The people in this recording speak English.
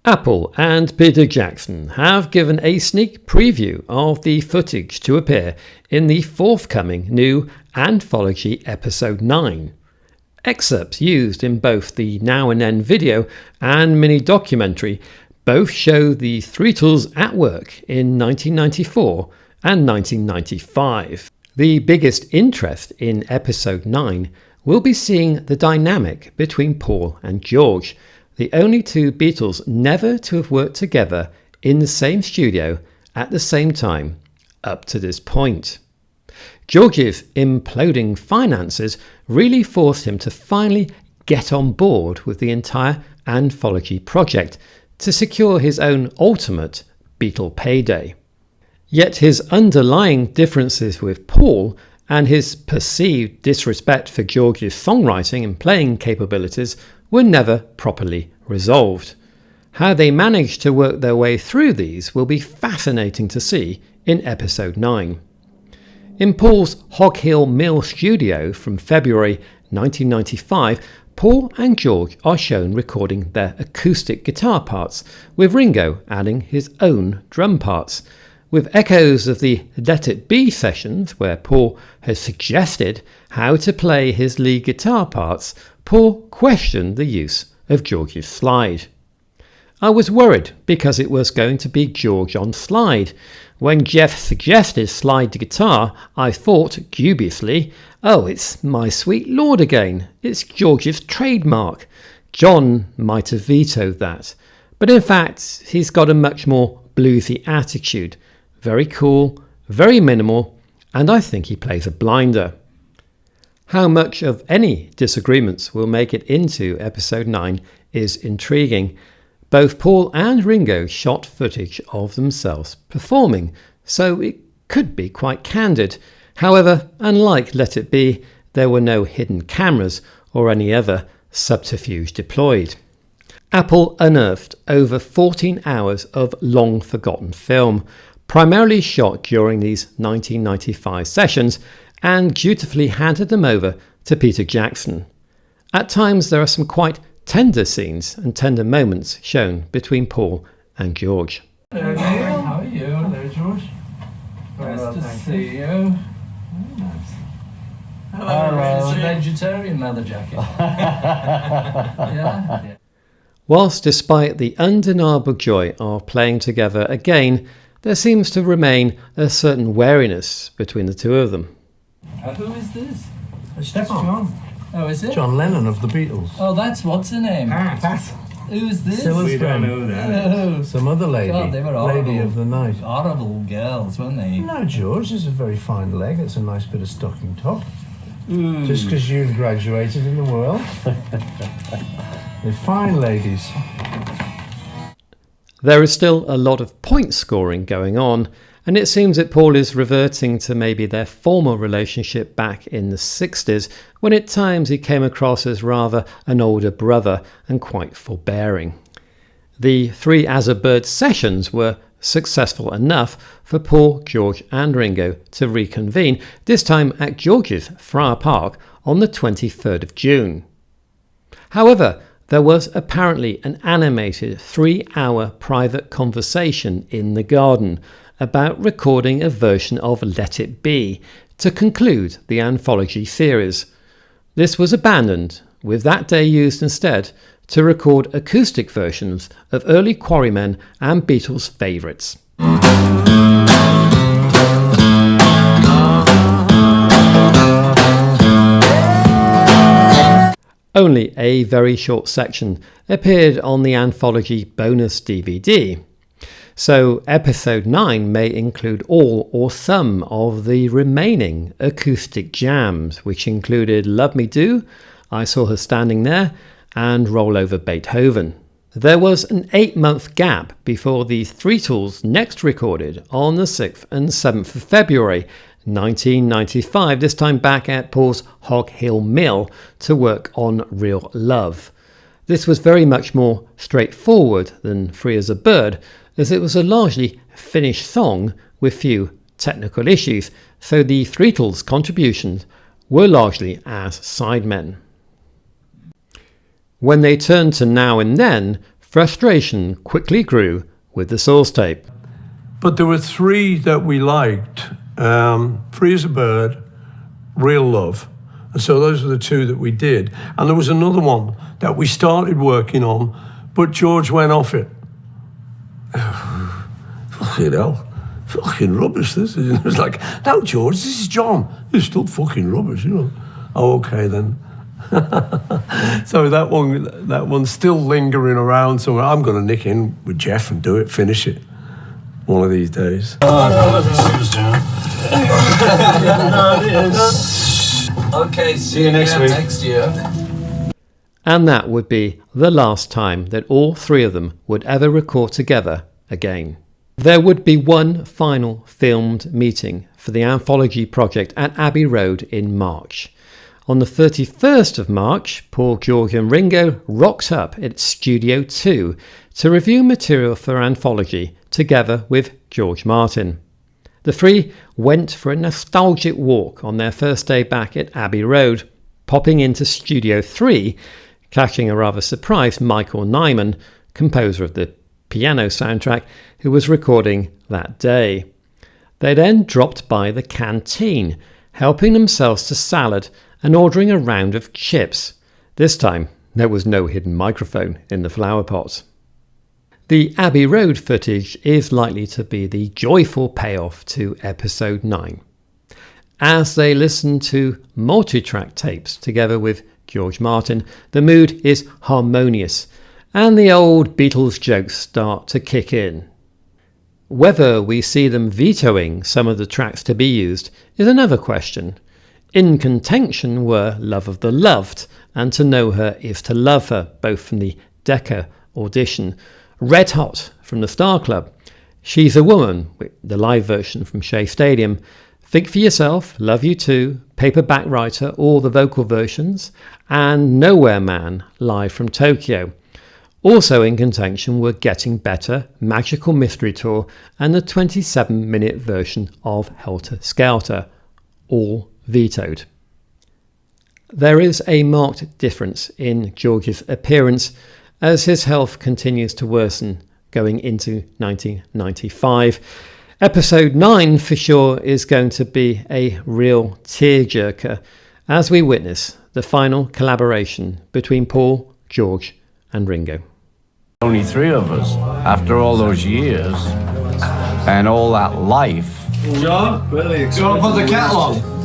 Apple and Peter Jackson have given a sneak preview of the footage to appear in the forthcoming new Anthology Episode 9. Excerpts used in both the Now and Then video and mini documentary both show the Beatles at work in 1994 and 1995. The biggest interest in Episode 9 will be seeing the dynamic between Paul and George, the only two Beatles never to have worked together in the same studio at the same time up to this point. George's imploding finances really forced him to finally get on board with the entire anthology project to secure his own ultimate Beatle payday. Yet his underlying differences with Paul and his perceived disrespect for George's songwriting and playing capabilities were never properly resolved. How they managed to work their way through these will be fascinating to see in Episode 9. In Paul's Hog Hill Mill studio from February 1995, Paul and George are shown recording their acoustic guitar parts, with Ringo adding his own drum parts. With echoes of the Let It Be sessions, where Paul has suggested how to play his lead guitar parts, Paul questioned the use of George's slide. I was worried because it was going to be George on slide. When Jeff suggested slide guitar, I thought dubiously, oh, it's My Sweet Lord again. It's George's trademark. John might have vetoed that. But in fact, he's got a much more bluesy attitude. Very cool, very minimal, and I think he plays a blinder. How much of any disagreements will make it into Episode 9 is intriguing. Both Paul and Ringo shot footage of themselves performing, so it could be quite candid. However, unlike Let It Be, there were no hidden cameras or any other subterfuge deployed. Apple unearthed over 14 hours of long-forgotten film, primarily shot during these 1995 sessions, and dutifully handed them over to Peter Jackson. At times there are some quite tender scenes and tender moments shown between Paul and George. Hello, Neil. How are you? Hello, George. Nice to see you. Very nice. Hello, it's a vegetarian leather jacket. Yeah. Whilst despite the undeniable joy of playing together again, there seems to remain a certain wariness between the two of them. Who is this? It's John. Oh, is it? John Lennon of the Beatles. Oh, that's what's her name? Pat. Who's this? We don't know that. Oh, Some other lady. God, they were horrible. Lady of the night. Horrible girls, weren't they? No, George, it's a very fine leg. It's a nice bit of stocking top. Ooh. Just because you've graduated in the world. They're fine ladies. There is still a lot of point scoring going on, and it seems that Paul is reverting to maybe their former relationship back in the 60s, when at times he came across as rather an older brother and quite forbearing. The 3 As a Bird sessions were successful enough for Paul, George and Ringo to reconvene, this time at George's Friar Park on the 23rd of June. However, there was apparently an animated 3-hour private conversation in the garden about recording a version of Let It Be to conclude the anthology series. This was abandoned, with that day used instead to record acoustic versions of early Quarrymen and Beatles favourites. Only a very short section appeared on the anthology bonus DVD. So Episode 9 may include all or some of the remaining acoustic jams, which included Love Me Do, I Saw Her Standing There, and Roll Over Beethoven. There was an 8-month gap before the Beatles next recorded on the 6th and 7th of February 1995, this time back at Paul's Hog Hill Mill to work on Real Love. This was very much more straightforward than Free as a Bird, as it was a largely finished song with few technical issues, so the Beatles' contributions were largely as sidemen. When they turned to Now and Then, frustration quickly grew with the source tape. But there were three that we liked. Free as a Bird, Real Love. And so those were the two that we did. And there was another one that we started working on, but George went off it. Fucking hell. Fucking rubbish, this is. It was like, no, George, this is John. It's still fucking rubbish, you know. Oh, okay, then. So that one's still lingering around somewhere. I'm going to nick in with Jeff and do it, finish it one of these days. Okay, see you next week. Next year. And that would be the last time that all three of them would ever record together again. There would be one final filmed meeting for the anthology project at Abbey Road in March. On the 31st of March, Paul, George and Ringo rocked up at Studio 2 to review material for anthology together with George Martin. The three went for a nostalgic walk on their first day back at Abbey Road, popping into Studio 3, catching a rather surprised Michael Nyman, composer of the piano soundtrack, who was recording that day. They then dropped by the canteen, helping themselves to salad and ordering a round of chips. This time, there was no hidden microphone in the flower pot. The Abbey Road footage is likely to be the joyful payoff to episode 9. As they listen to multi-track tapes together with George Martin, the mood is harmonious and the old Beatles jokes start to kick in. Whether we see them vetoing some of the tracks to be used is another question. In contention were Love of the Loved and To Know Her Is to Love Her, both from the Decca audition, Red Hot from the Star Club, She's a Woman, the live version from Shea Stadium, Think for Yourself, Love You Too, Paperback Writer, all the vocal versions, and Nowhere Man, live from Tokyo. Also in contention were Getting Better, Magical Mystery Tour, and the 27-minute version of Helter Skelter, all vetoed. There is a marked difference in George's appearance as his health continues to worsen going into 1995. Episode 9 for sure is going to be a real tearjerker as we witness the final collaboration between Paul, George and Ringo. Only three of us, after all those years and all that life. John, really excited. Do you want to put the kettle on?